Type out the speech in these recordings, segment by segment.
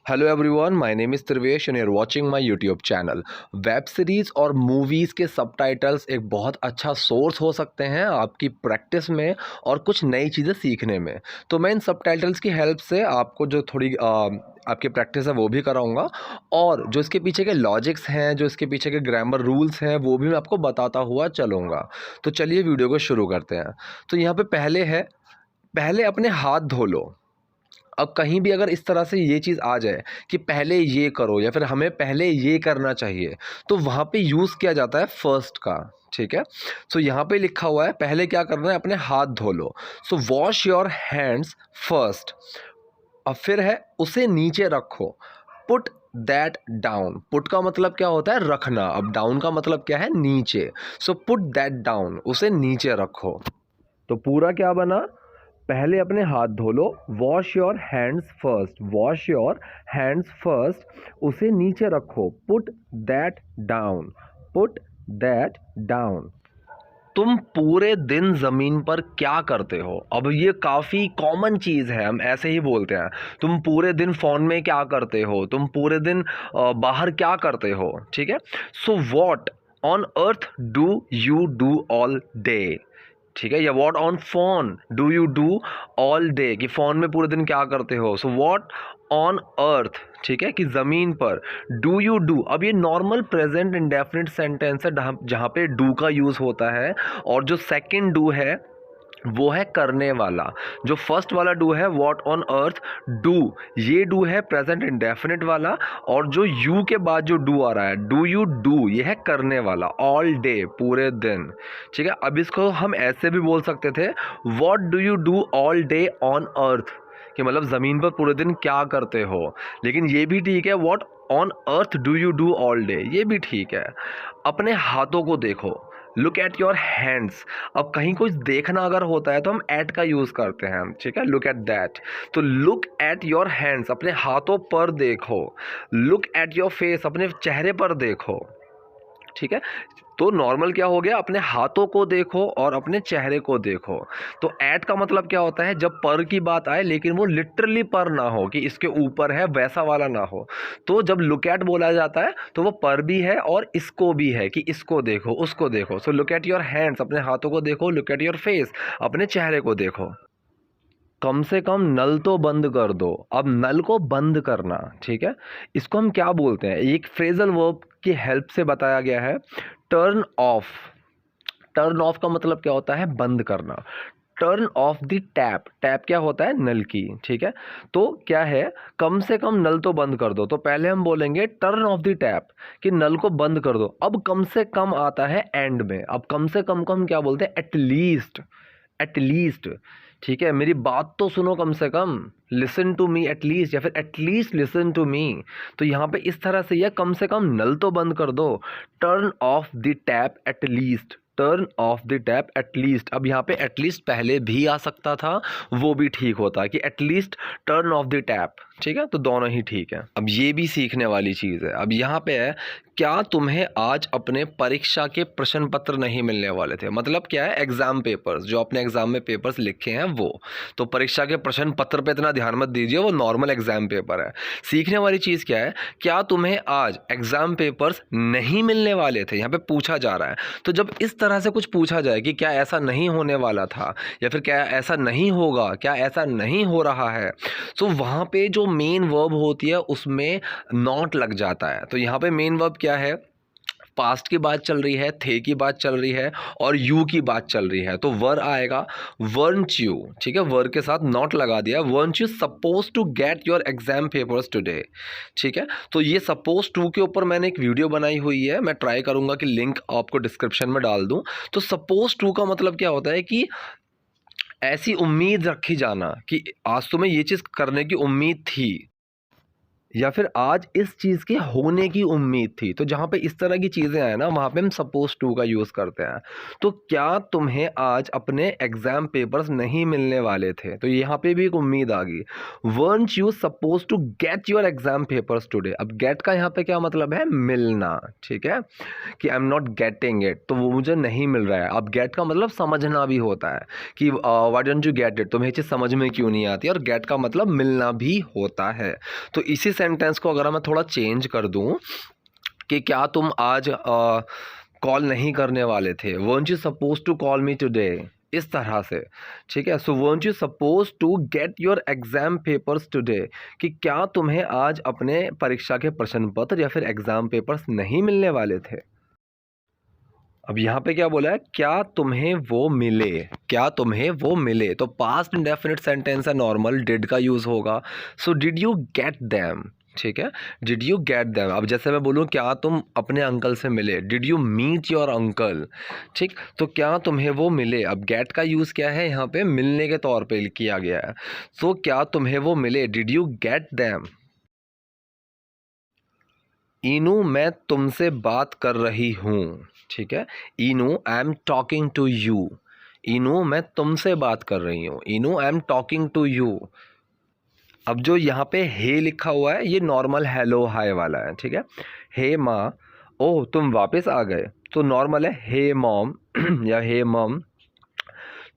Hello everyone, my name is Trivesh and you are watching my YouTube channel. Web series और movies के subtitles एक बहुत अच्छा source हो सकते हैं आपकी प्रैक्टिस में और कुछ नई चीज़ें सीखने में। तो मैं इन सबटाइटल्स की हेल्प से आपको जो थोड़ी आपकी प्रैक्टिस है वो भी कराऊंगा, और जो इसके पीछे के लॉजिक्स हैं, जो इसके पीछे के ग्रामर रूल्स हैं, वो भी मैं आपको बताता हुआ चलूँगा। तो चलिए वीडियो को शुरू करते हैं। तो यहाँ पे पहले अपने हाथ धो लो। अब कहीं भी अगर इस तरह से ये चीज़ आ जाए कि पहले ये करो या फिर हमें पहले ये करना चाहिए, तो वहाँ पे यूज़ किया जाता है फर्स्ट का। ठीक है। सो यहाँ पे लिखा हुआ है पहले क्या करना है, अपने हाथ धो लो। सो वॉश योर हैंड्स फर्स्ट। अब फिर है उसे नीचे रखो। Put that down. पुट का मतलब क्या होता है, रखना। अब डाउन का मतलब क्या है, नीचे। सो पुट दैट डाउन, उसे नीचे रखो। तो पूरा क्या बना, पहले अपने हाथ धो लो। Wash your hands first. Wash your hands first, उसे नीचे रखो। Put that down. Put that down. तुम पूरे दिन ज़मीन पर क्या करते हो। अब ये काफ़ी कॉमन चीज़ है, हम ऐसे ही बोलते हैं। तुम पूरे दिन फ़ोन में क्या करते हो, तुम पूरे दिन बाहर क्या करते हो। ठीक है। So what on earth do you do all day. ठीक है। या what on phone do you do all day, कि फ़ोन में पूरे दिन क्या करते हो। सो वॉट ऑन अर्थ, ठीक है, कि ज़मीन पर। डू यू डू, अब ये नॉर्मल प्रेजेंट इंडेफिनिट सेंटेंस है जहाँ पे डू का यूज़ होता है, और जो सेकंड डू है वो है करने वाला। जो फर्स्ट वाला डू है व्हाट ऑन अर्थ डू, ये डू है प्रेजेंट इंडेफिनिट वाला, और जो यू के बाद जो डू आ रहा है डू यू डू, ये है करने वाला। ऑल डे, पूरे दिन। ठीक है। अब इसको हम ऐसे भी बोल सकते थे, what do you do all day on earth, कि मतलब ज़मीन पर पूरे दिन क्या करते हो। लेकिन ये भी ठीक है, what on earth do you do all day, ये भी ठीक है। अपने हाथों को देखो। Look at your hands. अब कहीं कुछ देखना अगर होता है तो हम एट का यूज़ करते हैं। ठीक है। Look at that. तो लुक एट योर हैंड्स, अपने हाथों पर देखो। लुक एट योर फेस, अपने चेहरे पर देखो। ठीक है। तो नॉर्मल क्या हो गया, अपने हाथों को देखो और अपने चेहरे को देखो। तो एट का मतलब क्या होता है, जब पर की बात आए लेकिन वो लिटरली पर ना हो, कि इसके ऊपर है वैसा वाला ना हो। तो जब लुक एट बोला जाता है तो वो पर भी है और इसको भी है, कि इसको देखो उसको देखो। So look at your hands, अपने हाथों को देखो। लुक एट योर फेस, अपने चेहरे को देखो। कम से कम नल तो बंद कर दो। अब नल को बंद करना, ठीक है, इसको हम क्या बोलते हैं, एक फ्रेजल वर्ब की हेल्प से बताया गया है। Turn off. टर्न ऑफ का मतलब क्या होता है, बंद करना। Turn off the tap. Tap क्या होता है, नल की। ठीक है। तो क्या है, कम से कम नल तो बंद कर दो। तो पहले हम बोलेंगे टर्न ऑफ द टैप, कि नल को बंद कर दो। अब कम से कम आता है एंड में। अब कम से कम को हम क्या बोलते हैं, एटलीस्ट। एटलीस्ट। ठीक है, मेरी बात तो सुनो कम से कम। लिसन टू मी एटलीस्ट, या फिर एटलीस्ट लिसन टू मी। तो यहाँ पे इस तरह से यह कम से कम नल तो बंद कर दो। Turn off the tap at least. Turn off the tap at least. अब यहाँ पे एटलीस्ट पहले भी आ सकता था, वो भी ठीक होता है, कि at least turn off the tap. ठीक है। तो दोनों ही ठीक है। अब ये भी सीखने वाली चीज़ है। अब यहाँ पे है, क्या तुम्हें आज अपने परीक्षा के प्रश्न पत्र नहीं मिलने वाले थे। मतलब क्या है, एग्जाम पेपर्स, जो अपने एग्जाम में पेपर्स लिखे हैं वो। तो परीक्षा के प्रश्न पत्र पे इतना ध्यान मत दीजिए, वो नॉर्मल एग्जाम पेपर है। सीखने वाली चीज़ क्या है, क्या तुम्हें आज एग्जाम पेपर्स नहीं मिलने वाले थे, यहाँ पे पूछा जा रहा है। तो जब इस तरह से कुछ पूछा जाए कि क्या ऐसा नहीं होने वाला था, या फिर क्या ऐसा नहीं होगा, क्या ऐसा नहीं हो रहा है, तो वहाँ पे जो मेन वर्ब होती है उसमें नॉट लग जाता है। तो यहाँ पे मेन वर्ब क्या है, पास्ट की बात चल रही है, थे की बात चल रही है, और यू की बात चल रही है। तो वर आएगा, वरंट यू। ठीक है, वर के साथ नॉट लगा दिया। Weren't you supposed to get your exam papers today. ठीक है। तो ये सपोज टू के ऊपर मैंने एक वीडियो बनाई हुई है, मैं ट्राई करूंगा कि लिंक आपको डिस्क्रिप्शन में डाल दूं। तो सपोज टू का मतलब क्या होता है, कि ऐसी उम्मीद रखी जाना, कि आज तुम्हें ये चीज़ करने की उम्मीद थी, या फिर आज इस चीज़ के होने की उम्मीद थी। तो जहाँ पे इस तरह की चीज़ें आए ना, वहाँ पे हम सपोज टू का यूज़ करते हैं। तो क्या तुम्हें आज अपने एग्जाम पेपर्स नहीं मिलने वाले थे, तो यहाँ पे भी एक उम्मीद आ गई। Weren't you supposed to get your exam papers today. अब गेट का यहाँ पे क्या मतलब है, मिलना। ठीक है, कि I am not getting it, तो वो मुझे नहीं मिल रहा है। अब गेट का मतलब समझना भी होता है, कि why don't you get it, तुम्हें ये चीज़ समझ में क्यों नहीं आती, और गेट का मतलब मिलना भी होता है। तो इसी सेंटेंस को अगर मैं थोड़ा चेंज कर दूं कि क्या तुम आज कॉल नहीं करने वाले थे, weren't you supposed to call me today, इस तरह से, ठीक है। सो weren't you supposed to get your exam papers today, कि क्या तुम्हें आज अपने परीक्षा के प्रश्न पत्र या फिर एग्जाम पेपर्स नहीं मिलने वाले थे। अब यहाँ पे क्या बोला है, क्या तुम्हें वो मिले, क्या तुम्हें वो मिले, तो पास्ट इंडेफिनिट सेंटेंस है, नॉर्मल डिड का यूज़ होगा। So did you get them, ठीक है, डिड यू गेट दैम। अब जैसे मैं बोलूँ क्या तुम अपने अंकल से मिले, did you meet your uncle, ठीक, तो क्या तुम्हें वो मिले। अब गेट का यूज़ क्या है यहाँ पे, मिलने के तौर पे किया गया है। सो क्या तुम्हें वो मिले, डिड यू गेट दैम। इनू मैं तुमसे बात कर रही हूँ, ठीक है, Inu I am talking to you, Inu मैं तुमसे बात कर रही हूँ, Inu I am talking to you. अब जो यहाँ पे हे लिखा हुआ है ये नॉर्मल हेलो हाय वाला है, ठीक है। हे माँ, ओह तुम वापस आ गए, तो नॉर्मल है हे मॉम या हे मॉम,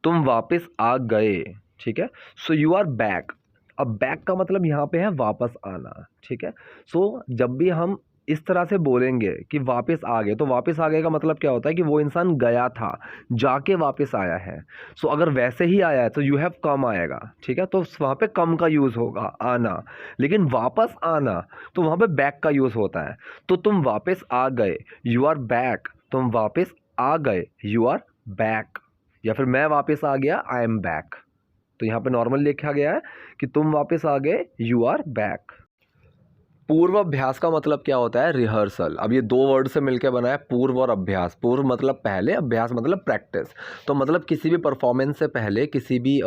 तुम वापस आ गए, ठीक है। So you are back. अब बैक का मतलब यहाँ पे है वापस आना, ठीक है। सो जब भी हम इस तरह से बोलेंगे कि वापस आ गए, तो वापस आ गए का मतलब क्या होता है कि वो इंसान गया था, जाके वापस आया है। सो अगर वैसे ही आया है तो यू हैव कम आएगा, ठीक है, तो वहाँ पे कम का यूज़ होगा आना। लेकिन वापस आना तो वहाँ पे बैक का यूज़ होता है। तो तुम वापस आ गए, यू आर बैक, तुम वापस आ गए, यू आर बैक, या फिर मैं वापस आ गया, आई एम बैक। तो यहाँ पे नॉर्मल लिखा गया है कि तुम वापस आ गए, यू आर बैक। पूर्व अभ्यास का मतलब क्या होता है, रिहर्सल। अब ये दो वर्ड से मिलकर बना है पूर्व और अभ्यास। पूर्व मतलब पहले, अभ्यास मतलब प्रैक्टिस। तो मतलब किसी भी परफॉर्मेंस से पहले, किसी भी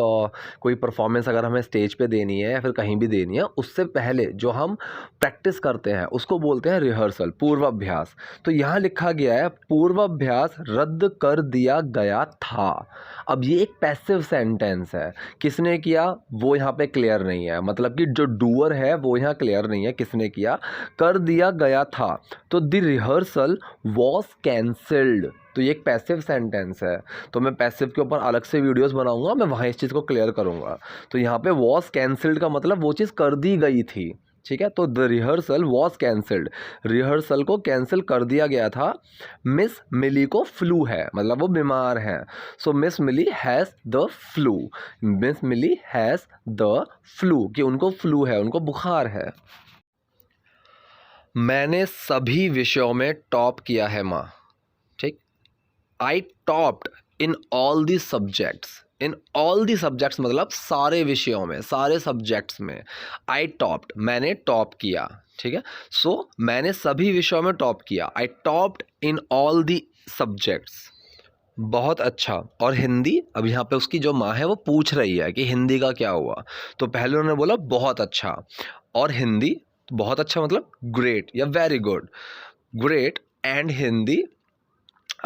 कोई परफॉर्मेंस अगर हमें स्टेज पे देनी है या फिर कहीं भी देनी है, उससे पहले जो हम प्रैक्टिस करते हैं उसको बोलते हैं रिहर्सल, पूर्व अभ्यास। तो यहाँ लिखा गया है पूर्व अभ्यास रद्द कर दिया गया था। अब ये एक पैसिव सेंटेंस है, किसने किया वो यहाँ पे क्लियर नहीं है, मतलब कि जो डूअर है वो यहाँ क्लियर नहीं है किसने किया, कर दिया गया था। तो द रिहर्सल वॉज कैंसल्ड, तो ये एक पैसिव सेंटेंस है। तो मैं पैसिव के ऊपर अलग से वीडियोस बनाऊंगा, मैं वहाँ इस चीज़ को क्लियर करूंगा। तो यहाँ पे वॉज कैंसल्ड का मतलब वो चीज़ कर दी गई थी, ठीक है। तो the rehearsal was cancelled, rehearsal को कैंसिल कर दिया गया था। मिस मिली को फ्लू है, मतलब वो बीमार हैं। So Miss Milly has the flu, Miss Milly has the flu, कि उनको फ्लू है, उनको बुखार है। मैंने सभी विषयों में टॉप किया है माँ, ठीक। I topped in all the subjects, in all the subjects मतलब सारे विषयों में, सारे सब्जेक्ट्स में। आई टॉप्ड मैंने टॉप किया, ठीक है। सो मैंने सभी विषयों में टॉप किया, I topped in all the subjects. बहुत अच्छा। और हिंदी, अब यहाँ पे उसकी जो माँ है वो पूछ रही है कि हिंदी का क्या हुआ, तो पहले उन्होंने बोला बहुत अच्छा, और हिंदी बहुत अच्छा मतलब ग्रेट या very good, great and Hindi.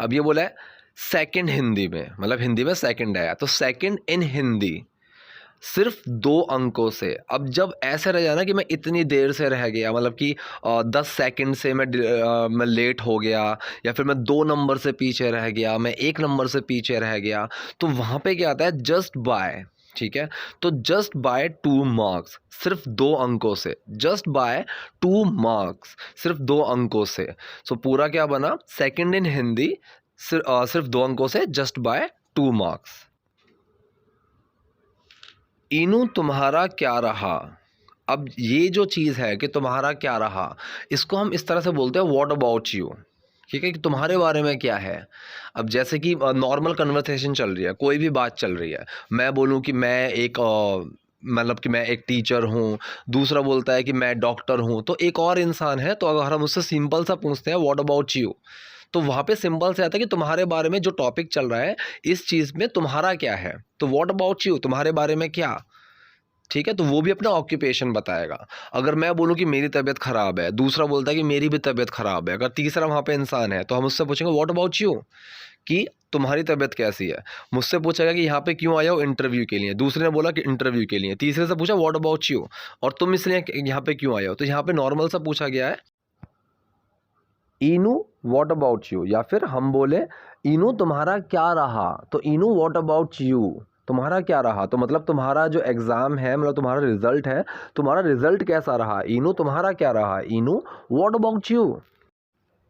अब ये बोला है सेकंड हिंदी में, मतलब हिंदी में सेकंड आया, तो सेकंड इन हिंदी सिर्फ 2 अंकों से। अब जब ऐसे रह जाना कि मैं इतनी देर से रह गया, मतलब कि 10 सेकंड से मैं लेट हो गया, या फिर मैं 2 नंबर से पीछे रह गया, मैं 1 नंबर से पीछे रह गया, तो वहाँ पे क्या आता है जस्ट बाय, ठीक है। तो जस्ट बाय 2 मार्क्स, सिर्फ 2 अंकों से, जस्ट बाय 2 मार्क्स, सिर्फ 2 अंकों से। सो पूरा क्या बना, सेकंड इन हिंदी सिर्फ 2 अंकों से, जस्ट बाय 2 मार्क्स। इनू तुम्हारा क्या रहा। अब ये जो चीज़ है कि तुम्हारा क्या रहा, इसको हम इस तरह से बोलते हैं व्हाट अबाउट यू, ठीक है, कि तुम्हारे बारे में क्या है। अब जैसे कि नॉर्मल कन्वर्सेशन चल रही है, कोई भी बात चल रही है, मैं बोलूँ कि मैं एक मतलब कि मैं एक टीचर हूँ, दूसरा बोलता है कि मैं डॉक्टर हूँ, तो एक और इंसान है, तो अगर हम उससे सिंपल सा पूछते हैं व्हाट अबाउट यू, तो वहाँ पे सिंपल से आता है कि तुम्हारे बारे में जो टॉपिक चल रहा है इस चीज़ में तुम्हारा क्या है, तो व्हाट अबाउट यू, तुम्हारे बारे में क्या, ठीक है। तो वो भी अपना ऑक्यूपेशन बताएगा। अगर मैं बोलूँ कि मेरी तबीयत ख़राब है, दूसरा बोलता है कि मेरी भी तबीयत ख़राब है, अगर तीसरा वहाँ पे इंसान है तो हम उससे पूछेंगे व्हाट अबाउट यू, कि तुम्हारी तबीयत कैसी है। मुझसे पूछेगा कि यहाँ पे क्यों आया हो, इंटरव्यू के लिए, दूसरे ने बोला कि इंटरव्यू के लिए, तीसरे से पूछा व्हाट अबाउट यू, और तुम इसलिए यहाँ पे क्यों आए हो, तो यहाँ पे नॉर्मल सा पूछा गया है इनू व्हाट अबाउट यू, या फिर हम बोले इनू तुम्हारा क्या रहा, तो इनू व्हाट अबाउट यू, तुम्हारा क्या रहा? तो मतलब तुम्हारा जो एग्ज़ाम है, मतलब तुम्हारा रिज़ल्ट है, तुम्हारा रिज़ल्ट कैसा रहा? इनू तुम्हारा क्या रहा? इनू व्हाट अबाउट यू?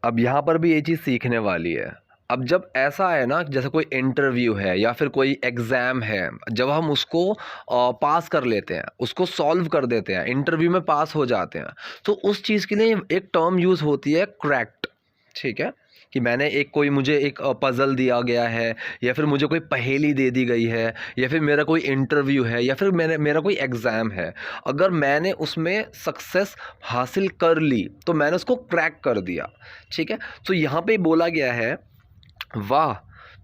अब यहाँ पर भी ये चीज़ सीखने वाली है। अब जब ऐसा है ना, जैसे कोई इंटरव्यू है या फिर कोई एग्ज़ाम है, जब हम उसको पास कर लेते हैं, उसको सॉल्व कर देते हैं, इंटरव्यू में पास हो जाते हैं, तो उस चीज़ के लिए एक टर्म यूज़ होती है क्रैक्ड, ठीक है? कि मैंने एक कोई मुझे एक पज़ल दिया गया है, या फिर मुझे कोई पहेली दे दी गई है, या फिर मेरा कोई इंटरव्यू है, या फिर मेरा कोई एग्ज़ाम है। अगर मैंने उसमें सक्सेस हासिल कर ली, तो मैंने उसको क्रैक कर दिया, ठीक है? तो यहाँ पे बोला गया है, वाह!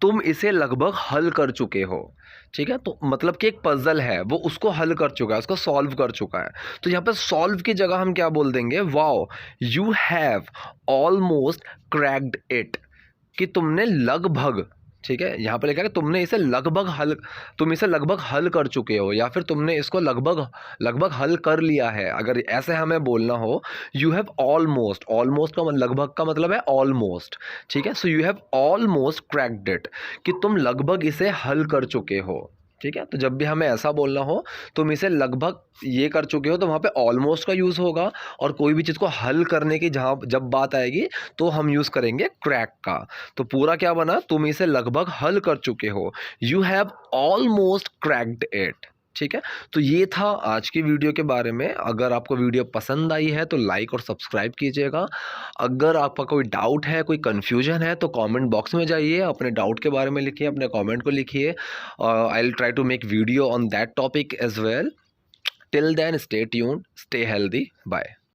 तुम इसे लगभग हल कर चुके हो, ठीक है? तो मतलब कि एक पज़ल है, वो उसको हल कर चुका है, उसको सॉल्व कर चुका है। तो यहाँ पे सॉल्व की जगह हम क्या बोल देंगे? Wow! You have almost cracked it, कि तुमने लगभग, ठीक है? यहाँ पे लिखा है कि तुम इसे लगभग हल कर चुके हो, या फिर तुमने इसको लगभग लगभग हल कर लिया है। अगर ऐसे हमें बोलना हो, यू हैव ऑलमोस्ट, ऑलमोस्ट का लगभग का मतलब है ऑलमोस्ट, ठीक है? So you have almost cracked it, कि तुम लगभग इसे हल कर चुके हो, ठीक है? तो जब भी हमें ऐसा बोलना हो, तुम इसे लगभग ये कर चुके हो, तो वहाँ पे ऑलमोस्ट का यूज़ होगा, और कोई भी चीज़ को हल करने की जहाँ जब बात आएगी, तो हम यूज़ करेंगे क्रैक का। तो पूरा क्या बना? तुम इसे लगभग हल कर चुके हो, you have almost cracked it, ठीक है? तो ये था आज की वीडियो के बारे में। अगर आपको वीडियो पसंद आई है तो लाइक और सब्सक्राइब कीजिएगा। अगर आपका कोई डाउट है, कोई कन्फ्यूजन है, तो कमेंट बॉक्स में जाइए, अपने डाउट के बारे में लिखिए, अपने कमेंट को लिखिए। I will try to make video on that topic as well. Till then, stay tuned, stay healthy, bye.